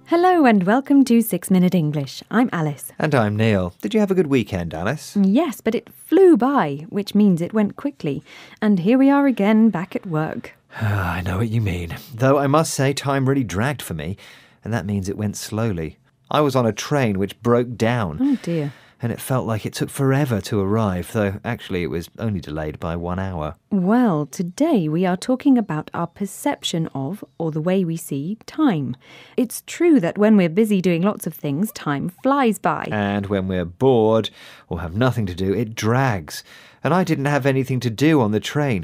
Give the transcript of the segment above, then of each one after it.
Hello and welcome to 6 Minute English. I'm Alice. And I'm Neil. Did you have a good weekend, Alice? Yes, but it flew by, which means it went quickly. And here we are again, back at work. I know what you mean. Though I must say time really dragged for me, and that means it went slowly. I was on a train which broke down. Oh dear. And it felt like it took forever to arrive, though actually it was only delayed by 1 hour. Well, today we are talking about our perception of, or the way we see, time. It's true that when we're busy doing lots of things, time flies by. And when we're bored or have nothing to do, it drags. And I didn't have anything to do on the train.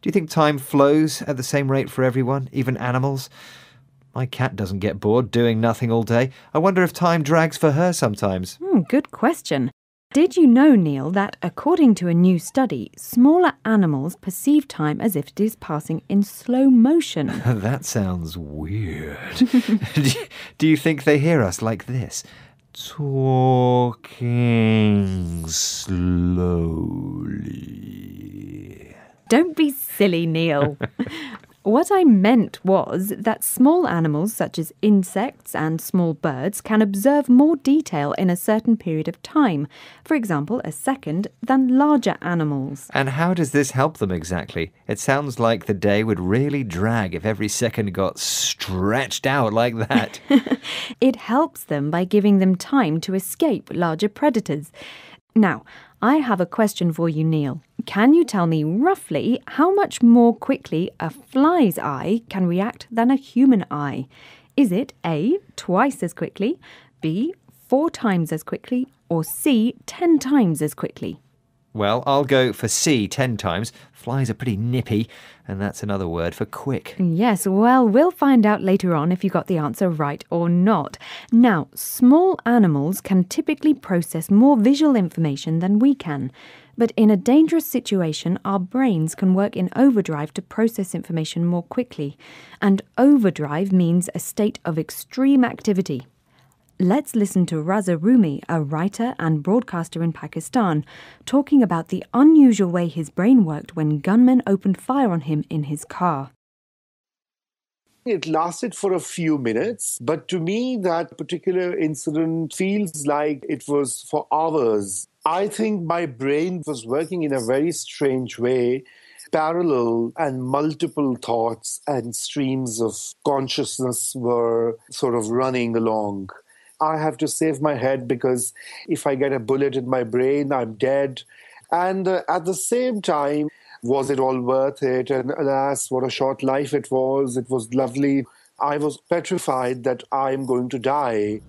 Do you think time flows at the same rate for everyone, even animals? My cat doesn't get bored doing nothing all day. I wonder if time drags for her sometimes. Good question. Did you know, Neil, that according to a new study, smaller animals perceive time as if it is passing in slow motion? That sounds weird. Do you think they hear us like this? Talking slowly. Don't be silly, Neil. What I meant was that small animals such as insects and small birds can observe more detail in a certain period of time, for example, a second, than larger animals. And how does this help them exactly? It sounds like the day would really drag if every second got stretched out like that. It helps them by giving them time to escape larger predators. Now, I have a question for you, Neil. Can you tell me roughly how much more quickly a fly's eye can react than a human eye? Is it A, twice as quickly, B, 4 times as quickly, or C, 10 times as quickly? Well, I'll go for C 10 times. Flies are pretty nippy, and that's another word for quick. Yes, well, we'll find out later on if you got the answer right or not. Now, small animals can typically process more visual information than we can. But in a dangerous situation, our brains can work in overdrive to process information more quickly. And overdrive means a state of extreme activity. Let's listen to Raza Rumi, a writer and broadcaster in Pakistan, talking about the unusual way his brain worked when gunmen opened fire on him in his car. It lasted for a few minutes, but to me that particular incident feels like it was for hours. I think my brain was working in a very strange way. Parallel and multiple thoughts and streams of consciousness were sort of running along. I have to save my head because if I get a bullet in my brain, I'm dead. And at the same time, was it all worth it? And alas, what a short life it was. It was lovely. I was petrified that I'm going to die.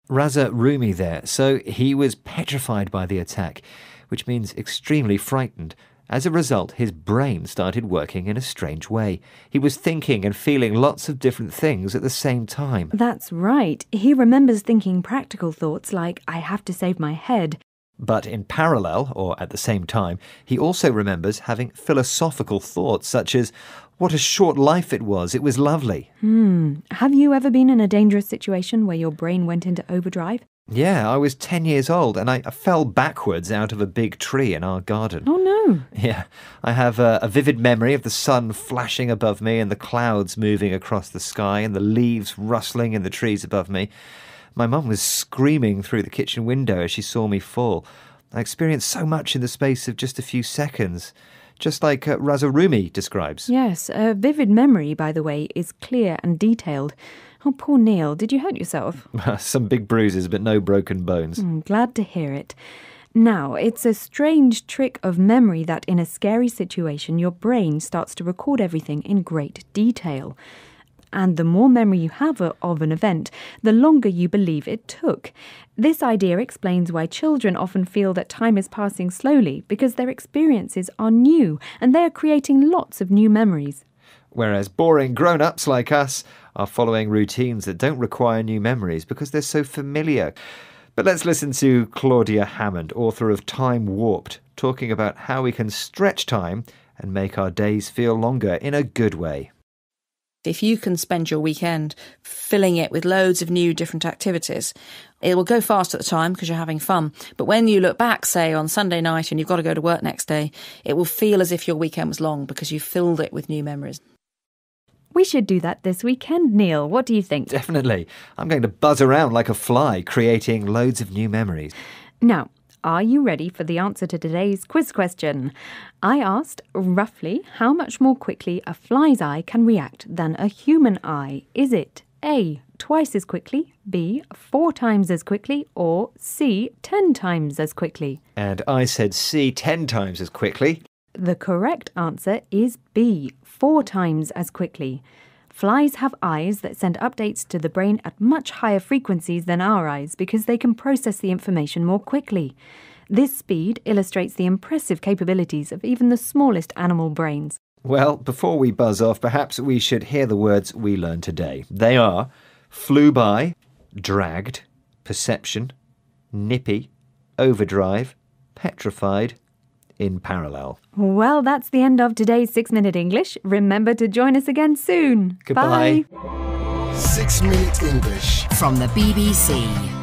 Raza Rumi there. So he was petrified by the attack, which means extremely frightened. As a result, his brain started working in a strange way. He was thinking and feeling lots of different things at the same time. That's right. He remembers thinking practical thoughts like, I have to save my head. But in parallel, or at the same time, he also remembers having philosophical thoughts such as, what a short life it was lovely. Have you ever been in a dangerous situation where your brain went into overdrive? Yeah, I was 10 years old and I fell backwards out of a big tree in our garden. Oh no. Yeah, I have a vivid memory of the sun flashing above me and the clouds moving across the sky and the leaves rustling in the trees above me. My mum was screaming through the kitchen window as she saw me fall. I experienced so much in the space of just a few seconds, just like Raza Rumi describes. Yes, a vivid memory, by the way, is clear and detailed. Oh, poor Neil, did you hurt yourself? Some big bruises, but no broken bones. Glad to hear it. Now, it's a strange trick of memory that in a scary situation, your brain starts to record everything in great detail. And the more memory you have of an event, the longer you believe it took. This idea explains why children often feel that time is passing slowly, because their experiences are new and they are creating lots of new memories. Whereas boring grown-ups like us are following routines that don't require new memories because they're so familiar. But let's listen to Claudia Hammond, author of Time Warped, talking about how we can stretch time and make our days feel longer in a good way. If you can spend your weekend filling it with loads of new different activities, it will go fast at the time because you're having fun. But when you look back, say, on Sunday night and you've got to go to work next day, it will feel as if your weekend was long because you filled it with new memories. We should do that this weekend, Neil. What do you think? Definitely. I'm going to buzz around like a fly, creating loads of new memories. Now, are you ready for the answer to today's quiz question? I asked roughly how much more quickly a fly's eye can react than a human eye. Is it A, twice as quickly, B, 4 times as quickly, or C, 10 times as quickly? And I said C, 10 times as quickly. The correct answer is B, 4 times as quickly. Flies have eyes that send updates to the brain at much higher frequencies than our eyes because they can process the information more quickly. This speed illustrates the impressive capabilities of even the smallest animal brains. Well, before we buzz off, perhaps we should hear the words we learned today. They are flew by, dragged, perception, nippy, overdrive, petrified, in parallel. Well, that's the end of today's 6-Minute English. Remember to join us again soon. Goodbye. Bye. 6 Minute English from the BBC.